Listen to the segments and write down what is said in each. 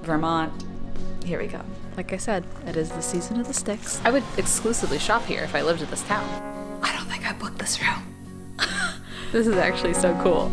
Vermont. Here we go. Like I said, it is the season of the sticks. I would exclusively shop here if I lived in this town. I don't think I booked this room. This is actually so cool.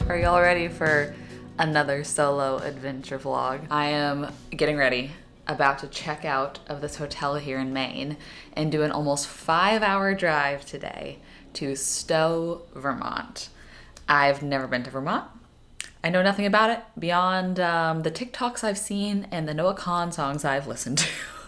Are y'all ready for another solo adventure vlog? I am getting ready, about to check out of this hotel here in Maine and do an almost 5-hour drive today to Stowe, Vermont. I've never been to Vermont. I know nothing about it beyond the TikToks I've seen and the Noah Kahan songs I've listened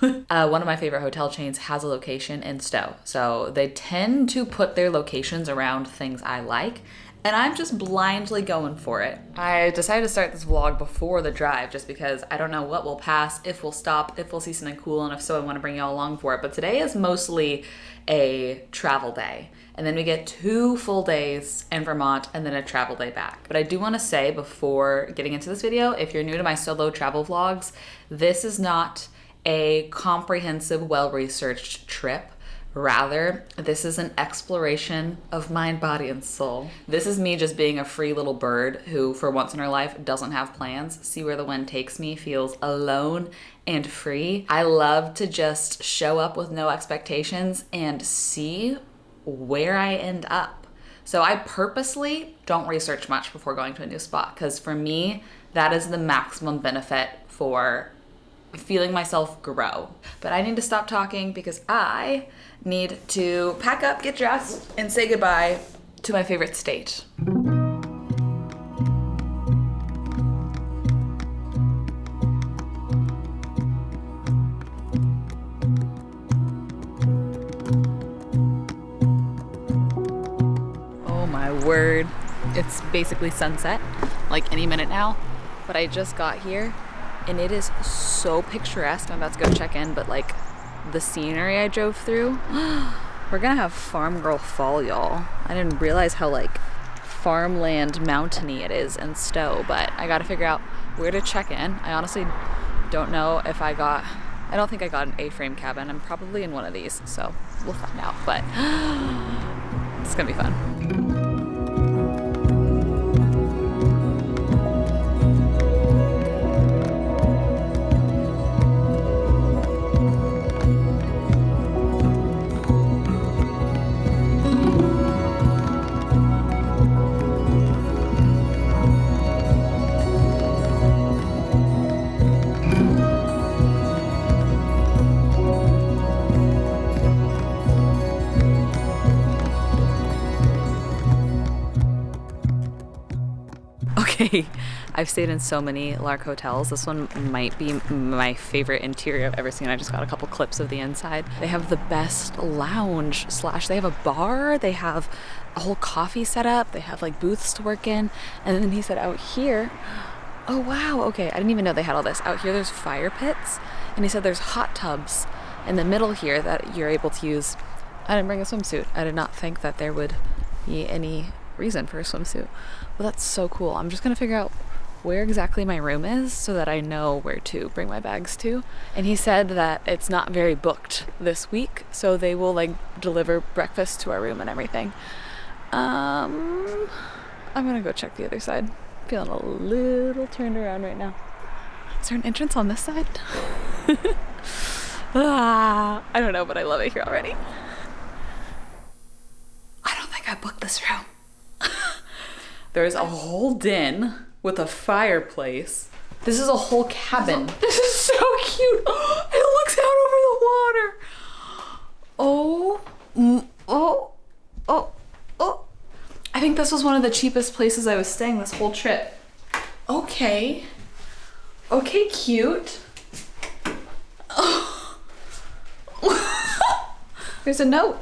to. One of my favorite hotel chains has a location in Stowe, so they tend to put their locations around things I like. And I'm just blindly going for it. I decided to start this vlog before the drive just because I don't know what will pass, if we'll stop, if we'll see something cool, and if so, I want to bring y'all along for it. But today is mostly a travel day. And then we get 2 full days in Vermont and then a travel day back. But I do want to say before getting into this video, if you're new to my solo travel vlogs, this is not a comprehensive, well-researched trip. Rather, this is an exploration of mind, body, and soul. This is me just being a free little bird who, for once in her life, doesn't have plans, see where the wind takes me, feels alone and free. I love to just show up with no expectations and see where I end up. So I purposely don't research much before going to a new spot, because for me, that is the maximum benefit for feeling myself grow. But I need to stop talking because I need to pack up, get dressed, and say goodbye to my favorite state. Oh my word. It's basically sunset, like any minute now, but I just got here and it is so picturesque. I'm about to go check in, but like the scenery I drove through, we're gonna have Farm Girl Fall, y'all. I didn't realize how like farmland mountainy it is in Stowe, but I gotta figure out where to check in. I honestly don't know if I don't think I got an A-frame cabin. I'm probably in one of these, so we'll find out, but it's gonna be fun. Okay, I've stayed in so many Lark hotels. This one might be my favorite interior I've ever seen. I just got a couple clips of the inside. They have the best lounge / they have a bar. They have a whole coffee setup. They have like booths to work in. And then he said out here, oh wow, okay, I didn't even know they had all this. Out here there's fire pits. And he said there's hot tubs in the middle here that you're able to use. I didn't bring a swimsuit. I did not think that there would be any reason for a swimsuit. Well, that's so cool. I'm just gonna figure out where exactly my room is so that I know where to bring my bags to. And he said that it's not very booked this week, so they will like deliver breakfast to our room and everything. I'm gonna go check the other side. Feeling a little turned around right now. Is there an entrance on this side? I don't know, but I love it here already. I don't think I booked this room. There's a whole den with a fireplace. This is a whole cabin. This is so cute. It looks out over the water. Oh. I think this was one of the cheapest places I was staying this whole trip. Okay, cute. Oh. There's a note.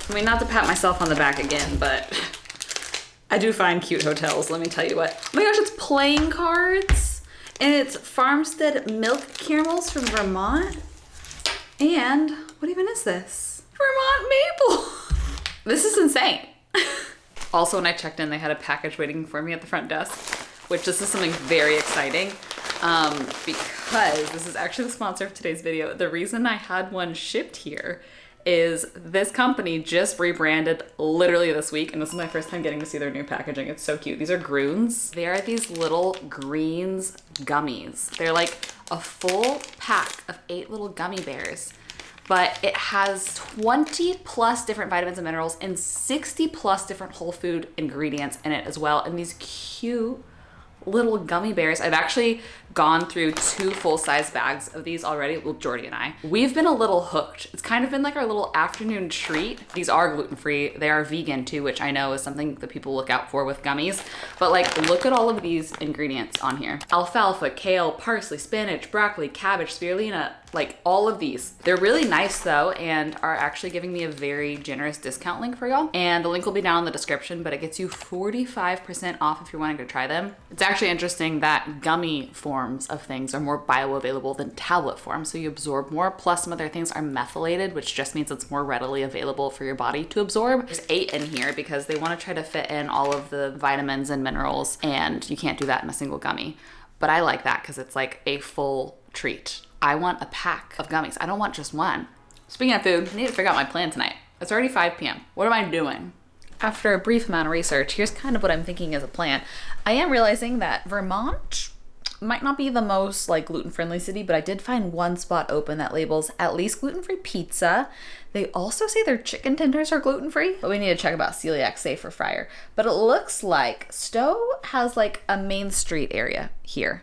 I mean, not to pat myself on the back again, but I do find cute hotels, let me tell you what. Oh my gosh, it's playing cards, and it's Farmstead milk caramels from Vermont. And what even is this? Vermont maple. This is insane. Also, when I checked in, they had a package waiting for me at the front desk, which this is something very exciting because this is actually the sponsor of today's video. The reason I had one shipped here is this company just rebranded literally this week, and this is my first time getting to see their new packaging. It's so cute. These are Groons. They are these little greens gummies. They're like a full pack of 8 little gummy bears, but it has 20 plus different vitamins and minerals and 60 plus different whole food ingredients in it as well. And these cute little gummy bears. I've actually gone through 2 full-size bags of these already. Well, Jordy and I. We've been a little hooked. It's kind of been like our little afternoon treat. These are gluten-free. They are vegan too, which I know is something that people look out for with gummies. But like, look at all of these ingredients on here. Alfalfa, kale, parsley, spinach, broccoli, cabbage, spirulina, like all of these. They're really nice though, and are actually giving me a very generous discount link for y'all. And the link will be down in the description, but it gets you 45% off if you're wanting to try them. It's actually interesting that gummy forms of things are more bioavailable than tablet forms, so you absorb more. Plus, some other things are methylated, which just means it's more readily available for your body to absorb. There's 8 in here because they want to try to fit in all of the vitamins and minerals, and you can't do that in a single gummy. But I like that because it's like a full treat. I want a pack of gummies. I don't want just one. Speaking of food, I need to figure out my plan tonight. It's already 5 p.m. What am I doing? After a brief amount of research, here's kind of what I'm thinking as a plan. I am realizing that Vermont might not be the most like gluten-friendly city, but I did find one spot open that labels at least gluten-free pizza. They also say their chicken tenders are gluten-free, but we need to check about celiac safe for fryer. But it looks like Stowe has like a main street area here.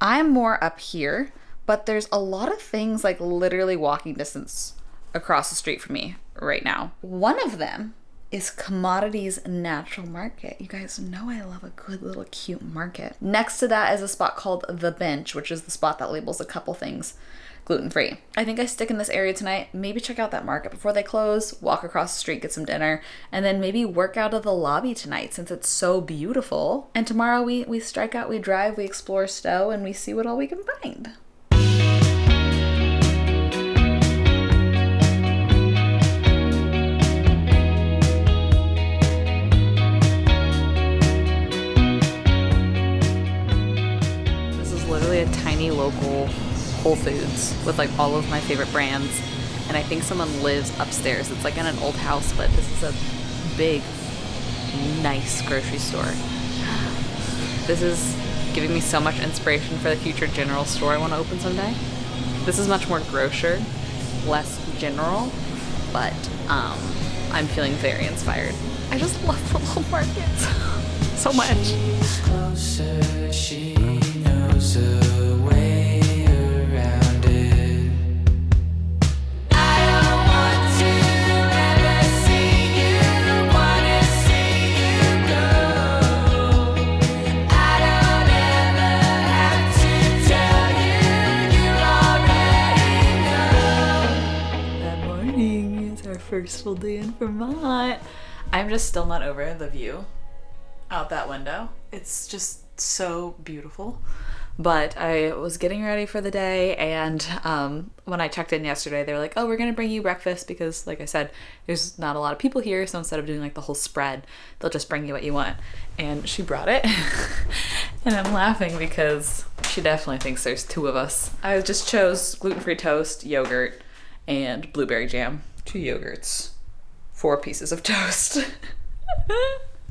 I'm more up here, but there's a lot of things like literally walking distance across the street from me right now. One of them is Commodities Natural Market. You guys know I love a good little cute market. Next to that is a spot called The Bench, which is the spot that labels a couple things gluten-free. I think I stick in this area tonight, maybe check out that market before they close, walk across the street, get some dinner, and then maybe work out of the lobby tonight since it's so beautiful. And tomorrow we strike out, we drive, we explore Stowe, and we see what all we can find. A tiny local Whole Foods with like all of my favorite brands, and I think someone lives upstairs. It's like in an old house, but this is a big, nice grocery store. This is giving me so much inspiration for the future general store I want to open someday. This is much more grocer, less general, but I'm feeling very inspired. I just love the little markets so much. First full day in Vermont. I'm just still not over the view out that window. It's just so beautiful. But I was getting ready for the day, and when I checked in yesterday, they were like, oh, we're gonna bring you breakfast because, like I said, there's not a lot of people here, so instead of doing like the whole spread, they'll just bring you what you want. And she brought it. And I'm laughing because she definitely thinks there's 2 of us. I just chose gluten-free toast, yogurt, and blueberry jam. 2 yogurts, 4 pieces of toast.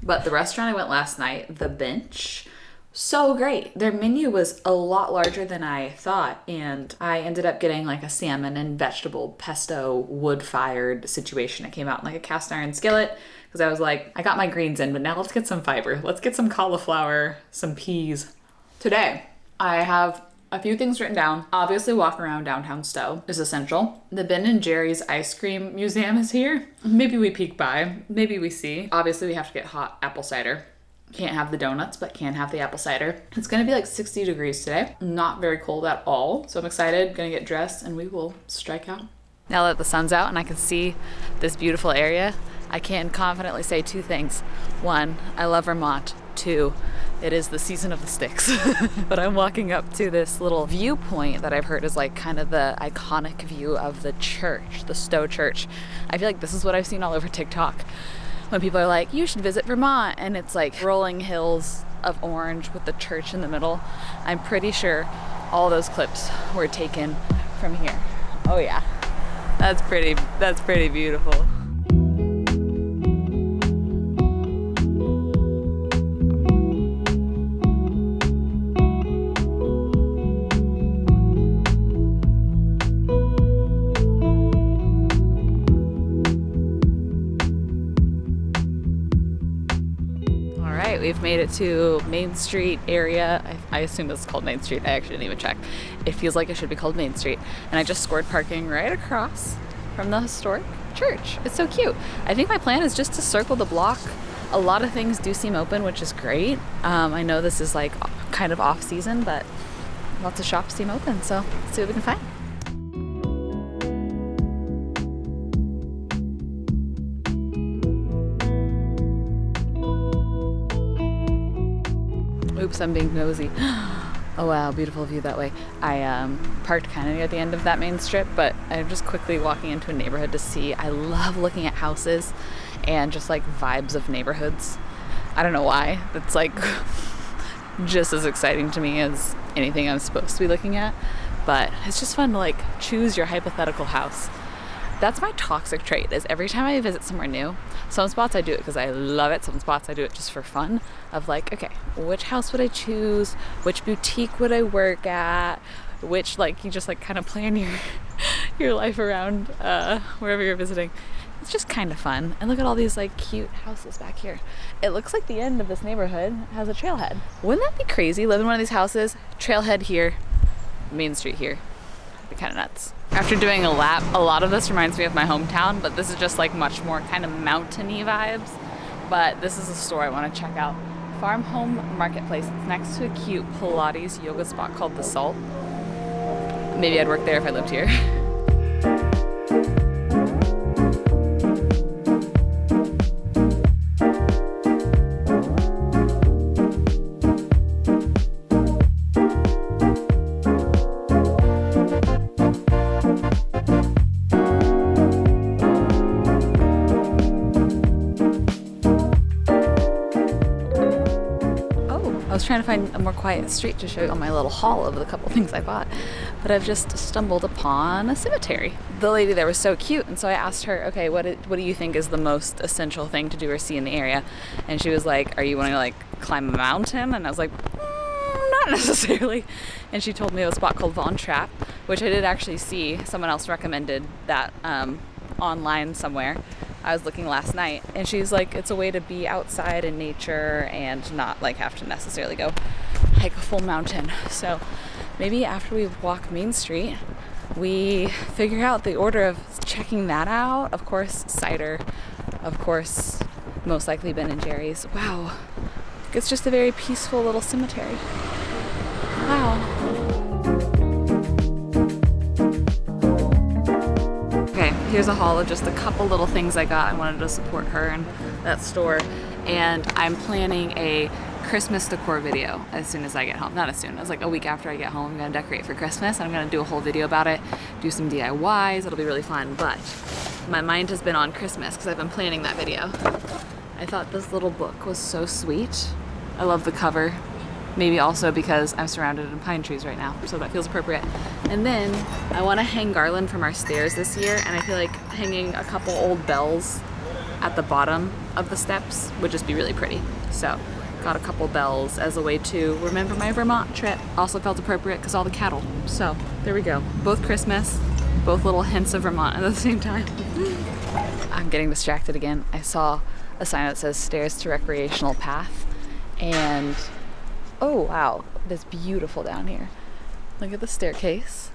But the restaurant I went last night, The Bench, so great. Their menu was a lot larger than I thought, and I ended up getting like a salmon and vegetable pesto wood-fired situation. It came out in like a cast iron skillet because I was like, I got my greens in, but now let's get some fiber. Let's get some cauliflower, some peas. Today, I have a few things written down. Obviously, walk around downtown Stowe is essential. The Ben & Jerry's ice cream museum is here. Maybe we peek by. Maybe we see. Obviously, we have to get hot apple cider. Can't have the donuts, but can have the apple cider. It's gonna be like 60 degrees today. Not very cold at all. So I'm excited, gonna get dressed, and we will strike out. Now that the sun's out and I can see this beautiful area, I can confidently say 2 things. 1, I love Vermont. 2, it is the season of the sticks. But I'm walking up to this little viewpoint that I've heard is like kind of the iconic view of the church, the Stowe church. I feel like this is what I've seen all over TikTok when people are like, you should visit Vermont, and it's like rolling hills of orange with the church in the middle. I'm pretty sure all those clips were taken from here. Oh yeah, that's pretty beautiful. We've made it to Main Street area. I assume it's called Main Street. I actually didn't even check. It feels like it should be called Main Street. And I just scored parking right across from the historic church. It's so cute. I think my plan is just to circle the block. A lot of things do seem open, which is great. I know this is like kind of off season, but lots of shops seem open. So let's see what we can find. Oops, I'm being nosy. Oh wow, beautiful view that way. I parked kind of near the end of that main strip, but I'm just quickly walking into a neighborhood to see. I love looking at houses and just like vibes of neighborhoods. I don't know why. It's like just as exciting to me as anything I'm supposed to be looking at, but it's just fun to like choose your hypothetical house. That's my toxic trait, is every time I visit somewhere new, some spots I do it because I love it, some spots I do it just for fun, of like, okay, which house would I choose, which boutique would I work at, which, like, you just like kind of plan your life around wherever you're visiting. It's just kind of fun. And look at all these like cute houses back here. It looks like the end of this neighborhood has a trailhead. Wouldn't that be crazy? Live in one of these houses, trailhead here, Main Street here. It'd be kind of nuts. After doing a lap, a lot of this reminds me of my hometown, but this is just like much more kind of mountainy vibes. But this is a store I want to check out. Farm Home Marketplace. It's next to a cute Pilates yoga spot called The Salt. Maybe I'd work there if I lived here. Trying to find a more quiet street to show you all my little haul of the couple things I bought, but I've just stumbled upon a cemetery. The lady there was so cute, and so I asked her, okay, what do you think is the most essential thing to do or see in the area? And she was like, are you wanting to like climb a mountain? And I was like, not necessarily. And she told me of a spot called Trapp, which I did actually see. Someone else recommended that online somewhere. I was looking last night, and she's like, it's a way to be outside in nature and not like have to necessarily go hike a full mountain. So maybe after we walk Main Street, we figure out the order of checking that out. Of course, cider. Of course, most likely Ben and Jerry's. Wow. It's just a very peaceful little cemetery. Wow. Here's a haul of just a couple little things I got. I wanted to support her and that store. And I'm planning a Christmas decor video as soon as I get home. Not as soon, it's like a week after I get home. I'm gonna decorate for Christmas. I'm gonna do a whole video about it, do some DIYs. It'll be really fun. But my mind has been on Christmas because I've been planning that video. I thought this little book was so sweet. I love the cover. Maybe also because I'm surrounded in pine trees right now, so that feels appropriate. And then I want to hang garland from our stairs this year, and I feel like hanging a couple old bells at the bottom of the steps would just be really pretty. So got a couple bells as a way to remember my Vermont trip. Also felt appropriate because all the cattle. So there we go. Both Christmas, both little hints of Vermont at the same time. I'm getting distracted again. I saw a sign that says stairs to recreational path, and oh wow, it's beautiful down here. Look at the staircase.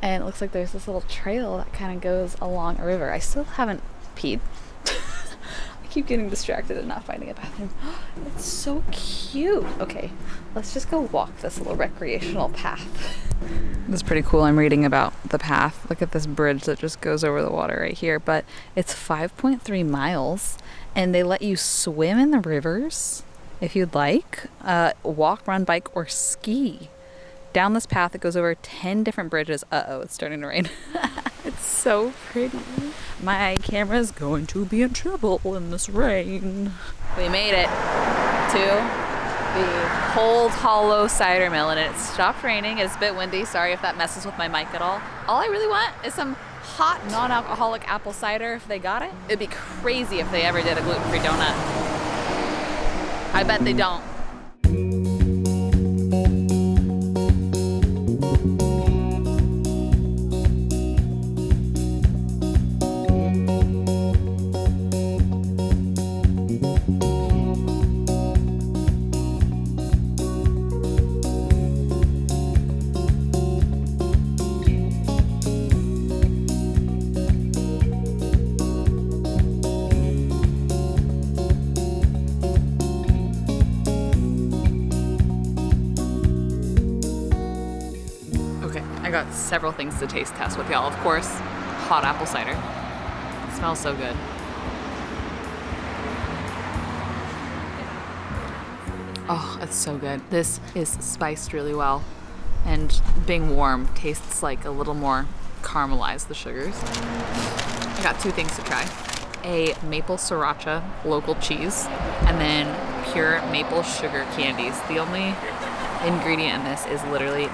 And it looks like there's this little trail that kind of goes along a river. I still haven't peed. I keep getting distracted and not finding a bathroom. It's so cute. Okay, let's just go walk this little recreational path. This is pretty cool. I'm reading about the path. Look at this bridge that just goes over the water right here. But it's 5.3 miles, and they let you swim in the rivers. if you'd like. Walk, run, bike, or ski down this path that goes over 10 different bridges. Uh-oh, it's starting to rain. It's so pretty. My camera's going to be in trouble in this rain. We made it to the Cold Hollow Cider Mill, and it stopped raining. It's a bit windy. Sorry if that messes with my mic at all. All I really want is some hot, non-alcoholic apple cider if they got it. It'd be crazy if they ever did a gluten-free donut. I bet they don't. I got several things to taste test with y'all. Of course, hot apple cider. It smells so good. Oh, it's so good. This is spiced really well, and being warm tastes like a little more caramelized, the sugars. I got two things to try. A maple sriracha local cheese, and then pure maple sugar candies. The only ingredient in this is literally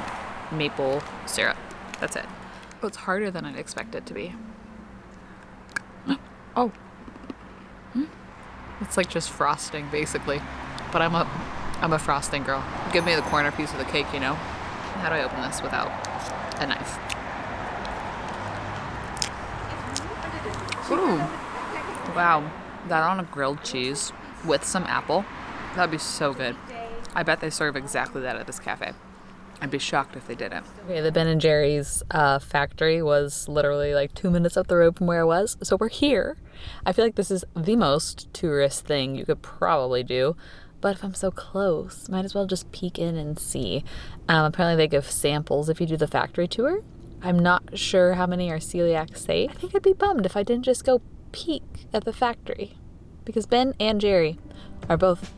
maple syrup. That's it. Oh, it's harder than I'd expect it to be. Oh. It's like just frosting, basically. But I'm a frosting girl. Give me the corner piece of the cake, you know? How do I open this without a knife? Ooh. Wow. That on a grilled cheese with some apple. That'd be so good. I bet they serve exactly that at this cafe. I'd be shocked if they didn't. Okay, the Ben & Jerry's factory was literally like 2 minutes up the road from where I was. So we're here. I feel like this is the most tourist thing you could probably do. But if I'm so close, might as well just peek in and see. Apparently they give samples if you do the factory tour. I'm not sure how many are celiac safe. I think I'd be bummed if I didn't just go peek at the factory. Because Ben and Jerry are both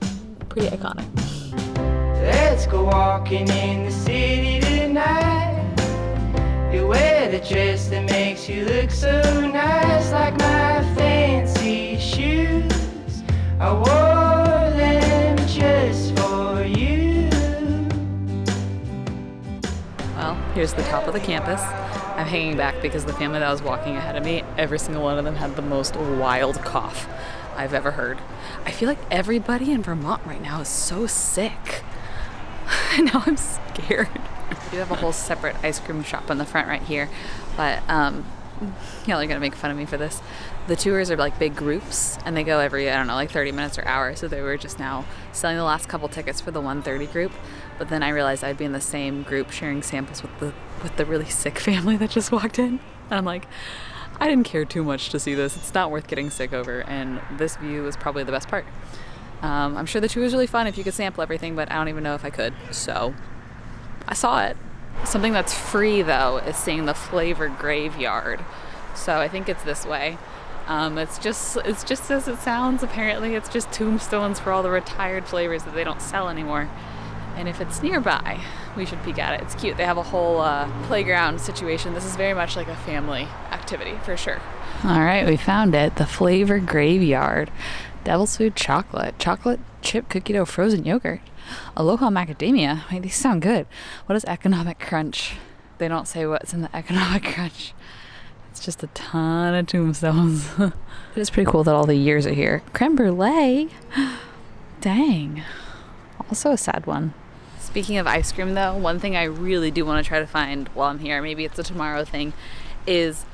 pretty iconic. Let's go walking in the city tonight. You wear the dress that makes you look so nice, like my fancy shoes. I wore them just for you. Well, here's the top of the campus. I'm hanging back because the family that was walking ahead of me, every single one of them had the most wild cough I've ever heard. I feel like everybody in Vermont right now is so sick. Now I'm scared. We do have a whole separate ice cream shop in the front right here, but y'all are gonna make fun of me for this. The tours are like big groups, and they go every, I don't know, like 30 minutes or hour. So they were just now selling the last couple tickets for the 1:30 group, but then I realized I'd be in the same group sharing samples with the really sick family that just walked in, and I'm like, I didn't care too much to see this. It's not worth getting sick over, and this view is probably the best part. I'm sure the tour was really fun if you could sample everything, but I don't even know if I could, so I saw it. Something that's free, though, is seeing the flavor graveyard. So I think it's this way. It's just as it sounds. Apparently, it's just tombstones for all the retired flavors that they don't sell anymore. And if it's nearby, we should peek at it. It's cute. They have a whole playground situation. This is very much like a family activity, for sure. All right, we found it. The flavor graveyard. Devil's Food chocolate chip cookie dough frozen yogurt, aloha macadamia. Wait, these sound good. What is economic crunch? They don't say what's in the economic crunch. It's just a ton of tombstones. It is pretty cool that all the years are here. Creme brulee. Dang. Also a sad one. Speaking of ice cream, though, one thing I really do want to try to find while I'm here, maybe it's a tomorrow thing, is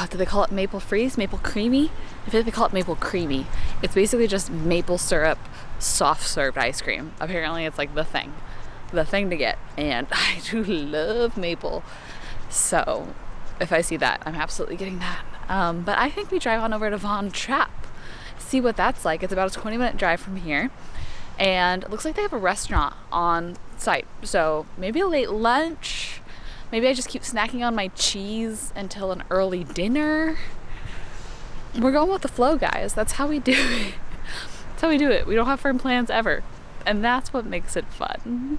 do they call it maple freeze? Maple creamy? I feel like they call it maple creamy. It's basically just maple syrup, soft served ice cream. Apparently it's like the thing to get. And I do love maple. So if I see that, I'm absolutely getting that. But I think we drive on over to Von Trapp, see what that's like. It's about a 20-minute drive from here. And it looks like they have a restaurant on site. So maybe a late lunch. Maybe I just keep snacking on my cheese until an early dinner. We're going with the flow, guys. That's how we do it. That's how we do it. We don't have firm plans ever. And that's what makes it fun.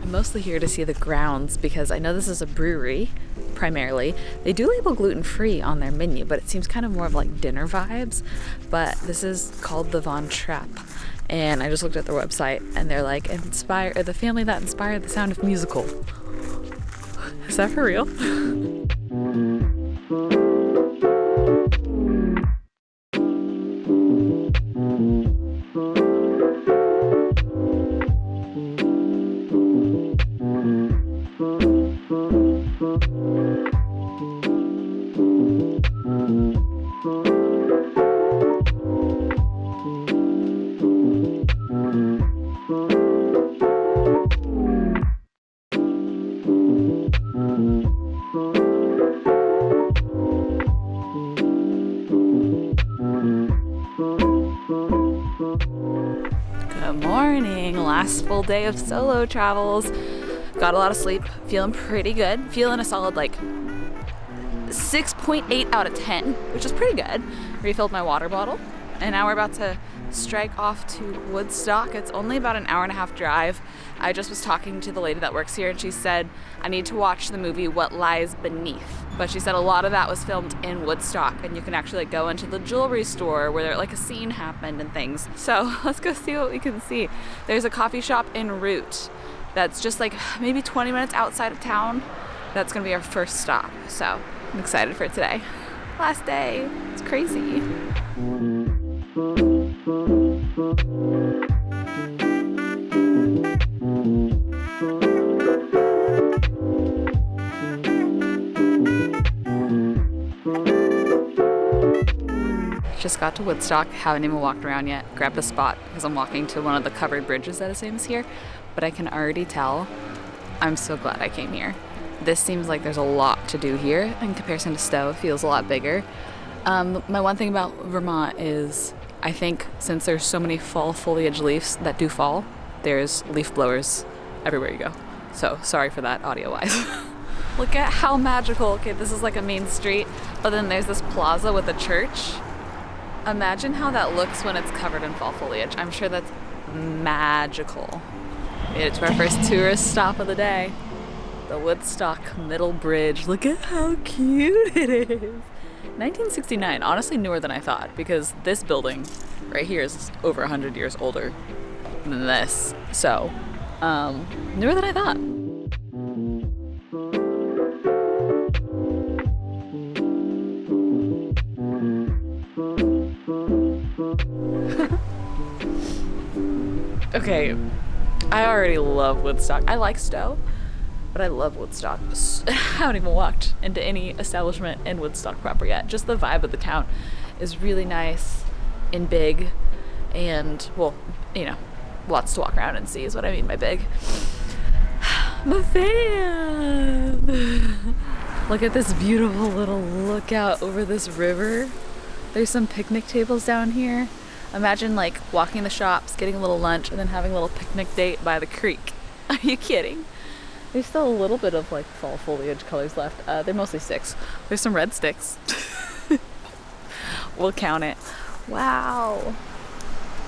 I'm mostly here to see the grounds because I know this is a brewery, primarily. They do label gluten-free on their menu, but it seems kind of more of like dinner vibes. But this is called the Von Trapp. And I just looked at their website and they're like, the family that inspired the Sound of Musical. Is that for real? Good morning, last full day of solo travels. Got a lot of sleep, feeling pretty good. Feeling a solid like 6.8 out of 10, which is pretty good. Refilled my water bottle, and now we're about to strike off to Woodstock. It's only about an hour and a half drive. I just was talking to the lady that works here and she said I need to watch the movie What Lies Beneath. But she said a lot of that was filmed in Woodstock and you can actually like go into the jewelry store where like a scene happened and things. So let's go see what we can see. There's a coffee shop en route that's just like maybe 20 minutes outside of town. That's gonna be our first stop. So I'm excited for today. Last day, it's crazy. Just got to Woodstock, haven't even walked around yet. Grabbed a spot because I'm walking to one of the covered bridges that is famous here, but I can already tell I'm so glad I came here. This seems like there's a lot to do here in comparison to Stowe. It feels a lot bigger. My one thing about Vermont is I think since there's so many fall foliage leaves that do fall, there's leaf blowers everywhere you go. So sorry for that audio-wise. Look at how magical. Okay, this is like a main street, but then there's this plaza with a church. Imagine how that looks when it's covered in fall foliage. I'm sure that's magical. Made it to our first tourist stop of the day. The Woodstock Middle Bridge. Look at how cute it is. 1969, honestly newer than I thought because this building right here is over 100 years older than this. So, newer than I thought. Okay, I already love Woodstock. I like Stowe, but I love Woodstock. I haven't even walked into any establishment in Woodstock proper yet. Just the vibe of the town is really nice and big and, well, you know, lots to walk around and see is what I mean by big. I'm a fan! Look at this beautiful little lookout over this river. There's some picnic tables down here. Imagine like walking the shops, getting a little lunch, and then having a little picnic date by the creek. Are you kidding? There's still a little bit of like fall foliage colors left. They're mostly sticks. There's some red sticks. We'll count it. Wow.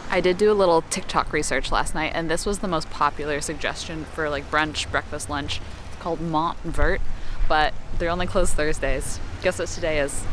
I did do a little TikTok research last night, and this was the most popular suggestion for like brunch, breakfast, lunch. It's called Mont Vert, but they're only closed Thursdays. Guess what today is?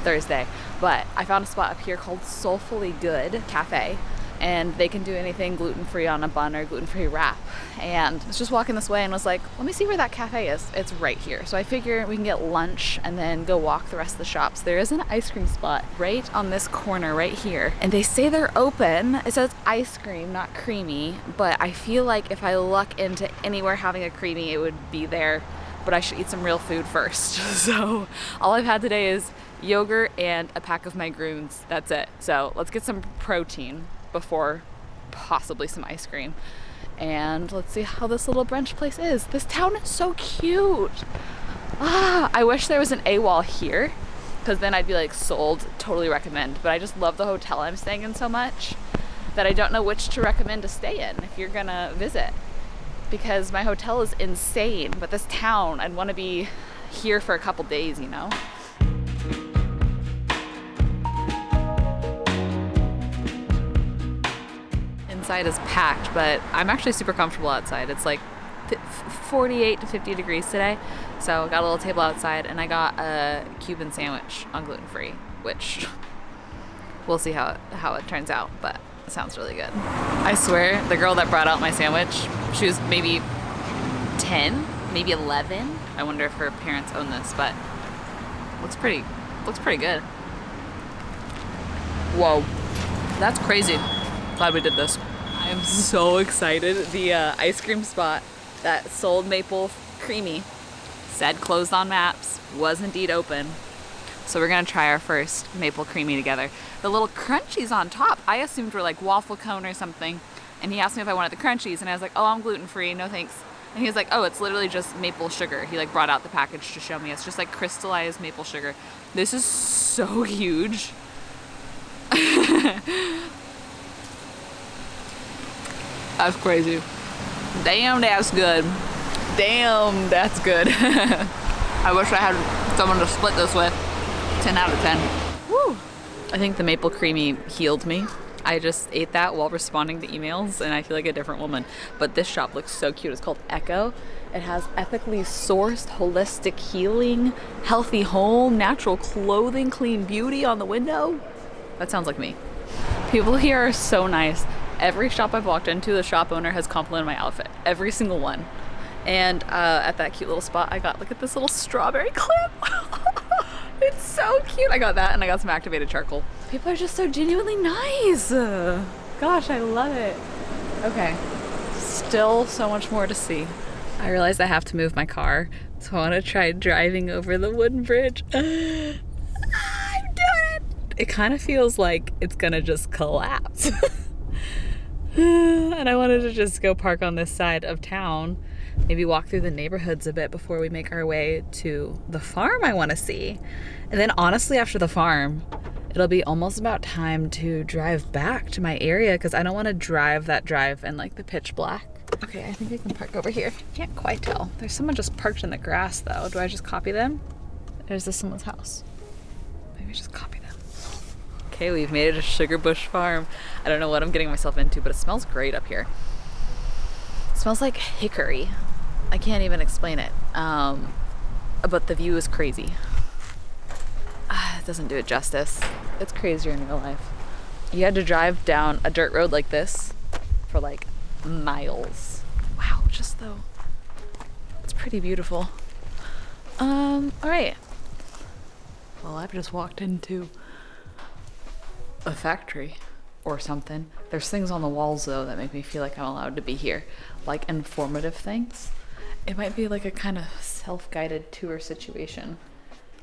Thursday. But I found a spot up here called Soulfully Good Cafe, and they can do anything gluten-free on a bun or gluten-free wrap. And I was just walking this way and was like, let me see where that cafe is. It's right here. So I figure we can get lunch and then go walk the rest of the shops. There is an ice cream spot right on this corner right here, and they say they're open. It says ice cream, not creamy, but I feel like if I luck into anywhere having a creamy, it would be there. But I should eat some real food first. So all I've had today is yogurt and a pack of macaroons. That's it. So let's get some protein before possibly some ice cream. And let's see how this little brunch place is. This town is so cute. I wish there was an AWOL here, because then I'd be like sold, totally recommend. But I just love the hotel I'm staying in so much that I don't know which to recommend to stay in if you're gonna visit. Because my hotel is insane, but this town, I'd want to be here for a couple days, you know? outside is packed, but I'm actually super comfortable outside. It's like 48 to 50 degrees today. So I got a little table outside, and I got a Cuban sandwich on gluten-free, which we'll see how it turns out, but it sounds really good. I swear, the girl that brought out my sandwich, she was maybe 10, maybe 11. I wonder if her parents own this, but looks pretty good. Whoa, that's crazy. Glad we did this. I am so excited. The ice cream spot that sold maple creamy said closed on maps, was indeed open. So we're gonna try our first maple creamy together. The little crunchies on top, I assumed were like waffle cone or something. And he asked me if I wanted the crunchies, and I was like, oh, I'm gluten-free, no thanks. And he was like, oh, it's literally just maple sugar. He like brought out the package to show me. It's just like crystallized maple sugar. This is so huge. That's crazy. Damn, that's good. Damn, that's good. I wish I had someone to split this with. 10 out of 10. Woo! I think the maple creamy healed me. I just ate that while responding to emails, and I feel like a different woman. But this shop looks so cute. It's called Echo. It has ethically sourced, holistic healing, healthy home, natural clothing, clean beauty on the window. That sounds like me. People here are so nice. Every shop I've walked into, the shop owner has complimented my outfit. Every single one. And at that cute little spot, I got, look at this little strawberry clip. It's so cute. I got that, and I got some activated charcoal. People are just so genuinely nice. Gosh, I love it. Okay, still so much more to see. I realized I have to move my car, so I want to try driving over the wooden bridge. I'm doing it. It kind of feels like it's gonna just collapse. And I wanted to just go park on this side of town, maybe walk through the neighborhoods a bit before we make our way to the farm I want to see. And then honestly, after the farm, it'll be almost about time to drive back to my area, because I don't want to drive that drive in like the pitch black. Okay, I think we can park over here. Can't quite tell. There's someone just parked in the grass though. Do I just copy them? Or is this someone's house? Maybe just copy them. Okay, we've made it to Sugarbush Farm. I don't know what I'm getting myself into, but it smells great up here. It smells like hickory. I can't even explain it. But the view is crazy. It doesn't do it justice. It's crazier in real life. You had to drive down a dirt road like this for like miles. Wow, just though. It's pretty beautiful. All right. Well, I've just walked into a factory or something. There's things on the walls though that make me feel like I'm allowed to be here, like informative things. It might be like a kind of self-guided tour situation.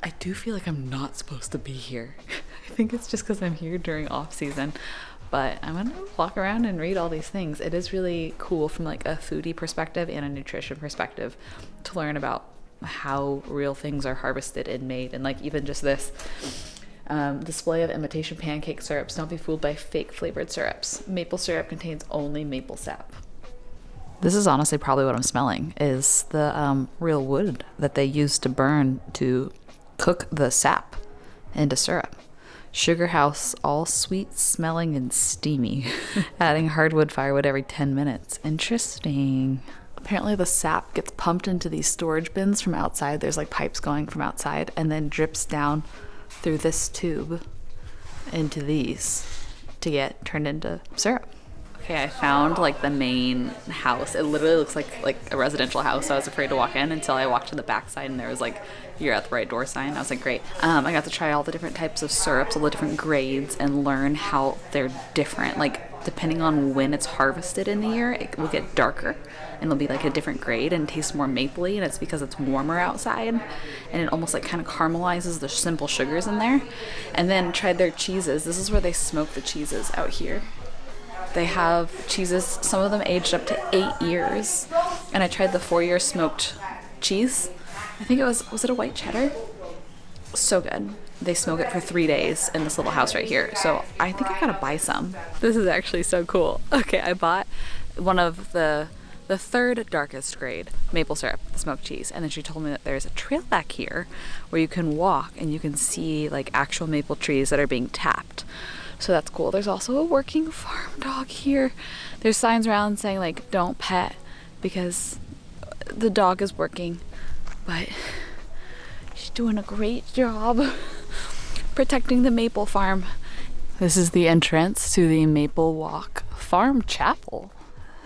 I do feel like I'm not supposed to be here. I think it's just because I'm here during off season, but I'm gonna walk around and read all these things. It is really cool from like a foodie perspective and a nutrition perspective to learn about how real things are harvested and made, and like even just this display of imitation pancake syrups. Don't be fooled by fake flavored syrups. Maple syrup contains only maple sap. This is honestly probably what I'm smelling, is the real wood that they use to burn to cook the sap into syrup. Sugar house, all sweet smelling and steamy. Adding hardwood firewood every 10 minutes. Interesting. Apparently the sap gets pumped into these storage bins from outside. There's like pipes going from outside, and then drips down through this tube into these to get turned into syrup. Okay, I found like the main house. It literally looks like a residential house, so I was afraid to walk in until I walked to the back side and there was like, you're at the right door sign. I was like, great. I got to try all the different types of syrups, all the different grades, and learn how they're different. Like depending on when it's harvested in the year, it will get darker and it'll be like a different grade and taste more mapley, and it's because it's warmer outside and it almost like kind of caramelizes the simple sugars in there. And then tried their cheeses. This is where they smoke the cheeses out here. They have cheeses, some of them aged up to 8 years. And I tried the 4-year smoked cheese. I think it was it a white cheddar? So good. They smoke it for 3 days in this little house right here. So I think I gotta buy some. This is actually so cool. Okay, I bought one of the third darkest grade maple syrup, the smoked cheese. And then she told me that there's a trail back here where you can walk and you can see like actual maple trees that are being tapped. So that's cool. There's also a working farm dog here. There's signs around saying like don't pet because the dog is working, but she's doing a great job protecting the maple farm. This is the entrance to the Maple Walk Farm Chapel.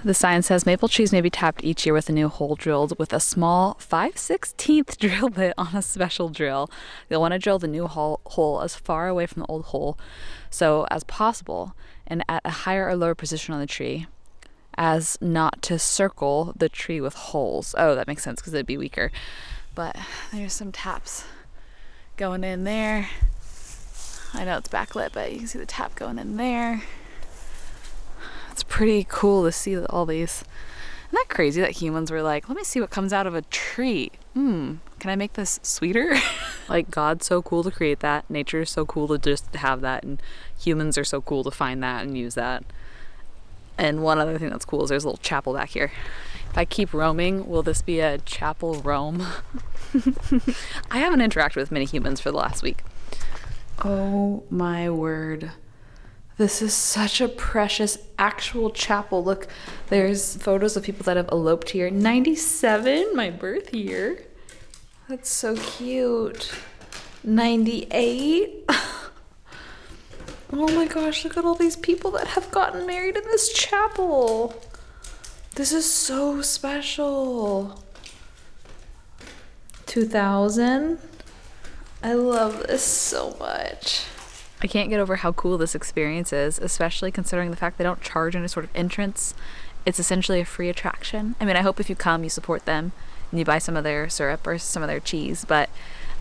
The sign says maple trees may be tapped each year with a new hole drilled with a small 5/16 drill bit on a special drill. You'll want to drill the new hole as far away from the old hole as possible and at a higher or lower position on the tree as not to circle the tree with holes. Oh, that makes sense because it'd be weaker. But there's some taps going in there. I know it's backlit, but you can see the tap going in there. It's pretty cool to see all these. Isn't that crazy that humans were like, let me see what comes out of a tree. Can I make this sweeter? Like, God's so cool to create that. Nature is so cool to just have that. And humans are so cool to find that and use that. And one other thing that's cool is there's a little chapel back here. If I keep roaming, will this be a chapel roam? I haven't interacted with many humans for the last week. Oh my word. This is such a precious actual chapel. Look, there's photos of people that have eloped here. 97, my birth year. That's so cute. 98. Oh my gosh, look at all these people that have gotten married in this chapel. This is so special. 2000. I love this so much. I can't get over how cool this experience is, especially considering the fact they don't charge any sort of entrance. It's essentially a free attraction. I mean, I hope if you come, you support them and you buy some of their syrup or some of their cheese. But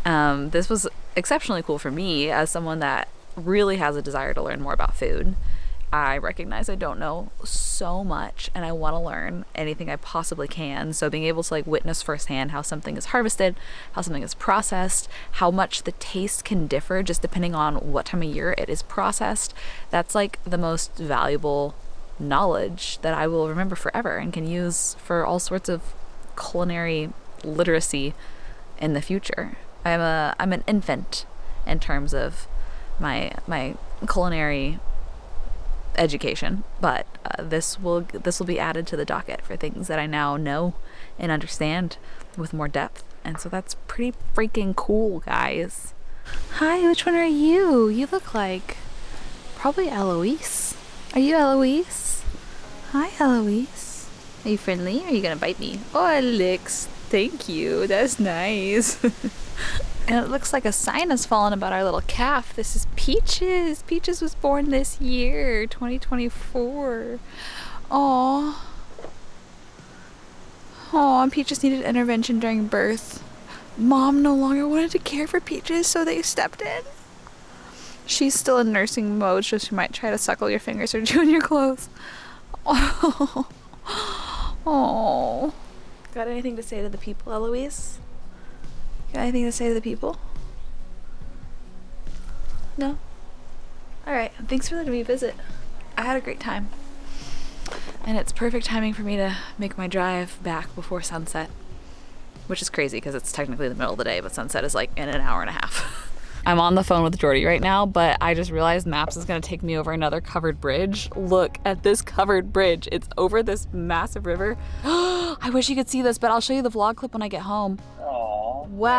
this was exceptionally cool for me as someone that really has a desire to learn more about food. I recognize I don't know so much and I want to learn anything I possibly can. So being able to like witness firsthand how something is harvested, how something is processed, how much the taste can differ just depending on what time of year it is processed, that's like the most valuable knowledge that I will remember forever and can use for all sorts of culinary literacy in the future. I'm an infant in terms of my culinary education, but this will be added to the docket for things that I now know and understand with more depth, and so that's pretty freaking cool, guys. Hi, which one are you? You look like probably Eloise. Are you Eloise? Hi, Eloise. Are you friendly? Or are you gonna bite me? Oh, Alex, thank you. That's nice. And it looks like a sign has fallen about our little calf. This is Peaches. Peaches was born this year, 2024. Aww. Aw, and Peaches needed intervention during birth. Mom no longer wanted to care for Peaches, so they stepped in. She's still in nursing mode, so she might try to suckle your fingers or chew on your clothes. Oh. Oh. Got anything to say to the people, Eloise? Got anything to say to the people? No? Alright, thanks for letting me visit. I had a great time. And it's perfect timing for me to make my drive back before sunset. Which is crazy because it's technically the middle of the day, but sunset is like in an hour and a half. I'm on the phone with Jordy right now, but I just realized Maps is going to take me over another covered bridge. Look at this covered bridge. It's over this massive river. I wish you could see this, but I'll show you the vlog clip when I get home. Aww. Wow.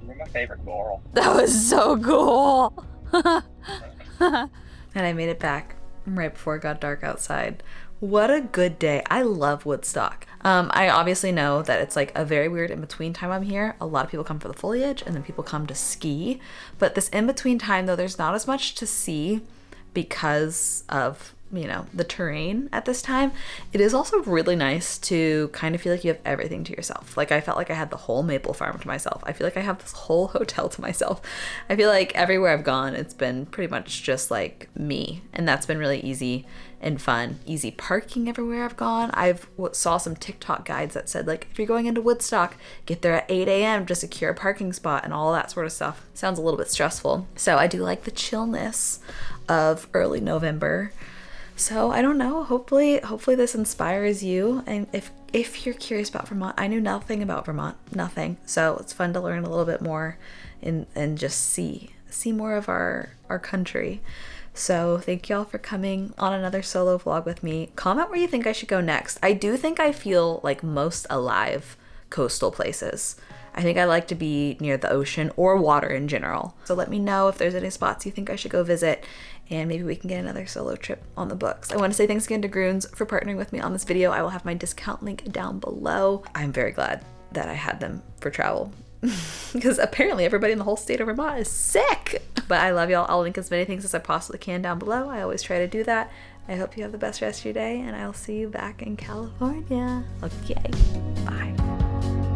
You're my favorite coral. That was so cool. And I made it back right before it got dark outside. What a good day. I love Woodstock. I obviously know that it's like a very weird in-between time I'm here. A lot of people come for the foliage and then people come to ski. But this in-between time, though, there's not as much to see because of, you know, the terrain at this time. It is also really nice to kind of feel like you have everything to yourself. Like I felt like I had the whole maple farm to myself. I feel like I have this whole hotel to myself. I feel like everywhere I've gone, it's been pretty much just like me. And that's been really easy and fun. Easy parking everywhere I've gone. I've saw some TikTok guides that said like, if you're going into Woodstock, get there at 8 a.m. to secure a parking spot and all that sort of stuff. Sounds a little bit stressful. So I do like the chillness of early November. So I don't know, hopefully this inspires you. And if you're curious about Vermont, I knew nothing about Vermont, nothing. So it's fun to learn a little bit more and just see see more of our country. So thank y'all for coming on another solo vlog with me. Comment where you think I should go next. I do think I feel like most alive coastal places. I think I like to be near the ocean or water in general. So let me know if there's any spots you think I should go visit, and maybe we can get another solo trip on the books. I want to say thanks again to Groons for partnering with me on this video. I will have my discount link down below. I'm very glad that I had them for travel because apparently everybody in the whole state of Vermont is sick. But I love y'all. I'll link as many things as I possibly can down below. I always try to do that. I hope you have the best rest of your day, and I'll see you back in California. Okay, bye.